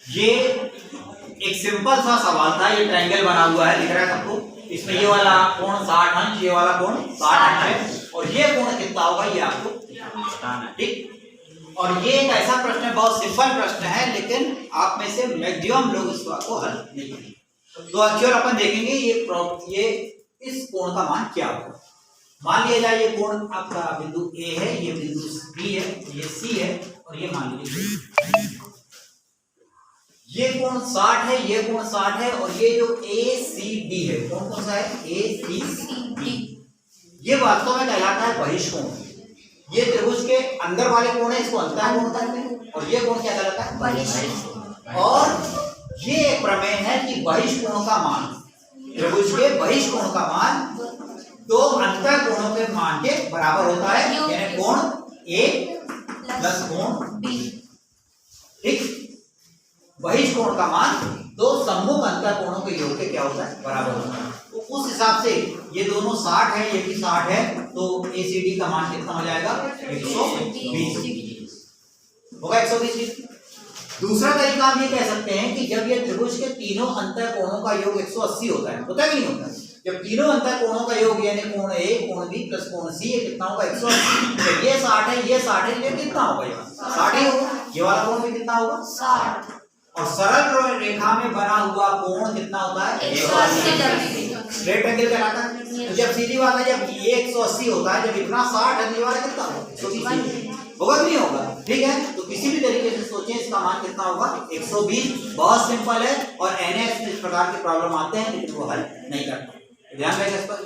ये एक सिंपल सा सवाल था। ये ट्रायंगल बना हुआ है, दिख रहा है सबको। इसमें ये वाला कोण 60 अंश, ये वाला कोण 60 अंश है, और ये कोण कितना होगा ये आपको बताना है, ठीक। और ये एक ऐसा प्रश्न है, बहुत सिंपल प्रश्न है, लेकिन आप में से मैक्सिमम लोग इस बात को हल नहीं करेंगे। तो एक्चुअल अपन देखेंगे ये इस कोण का मान क्या होगा। मान लिया जाए ये कोण आपका बिंदु ए है, ये बिंदु बी है, ये सी है, और ये मान लीजिए ये कोण 60 है, ये कोण 60 है, और ये जो ए सी डी है, कौन कौन सा है, ए सी डी, ये वास्तव में कहलाता है बहिष्कोण। ये त्रिभुज के अंदर वाले कोण है, इसको अंतः कोण कहते हैं, और ये कोण क्या कहलाता है, बहिष्कोण। और ये एक प्रमेय है कि बहिष्कोण का मान, त्रिभुज के बहिष्कोण का मान दो अंतः कोणों के मान के बराबर होता है, यानी कोण ए प्लस कोण बी, ठीक। बहिष्कोण का मान दो सम्मुख अंतः कोणों के योग के क्या होता है, बराबर होता है। तो उस हिसाब से ये दोनों 60 है, ये भी 60 है, तो ACD का मान कितना हो जाएगा, 120 होगा, 120। दूसरा तरीका हम ये कह सकते हैं कि जब ये त्रिभुज के तीनों अंतः कोणों का योग 180 होता है कि नहीं होता है? जब तीनों अंतः कोणों का योग यानी कोण ए, कोण बी प्लस कोण सी, ये कितना होगा, 180। तो ये 60 है, ये 60 है, ये कितना होगा, 60 ही होगा। ये वाला कोण भी कितना होगा, 60। और सरल रेखा में बना हुआ कोण कितना होता है, 180। रेक्टेंगल कहलाता है। तो जब सीधी बात है, जब ये 180 होता है, जब इतना 60 है, तो ये वाला कितना होगा, 120 होगा कि नहीं होगा, ठीक है। तो किसी भी तरीके से सोचें, इसका मान कितना होगा, 120। बहुत सिंपल है, और NX इस प्रकार के प्रॉब्लम आते हैं लेकिन वो हल नहीं करते, ध्यान रखें इस पर।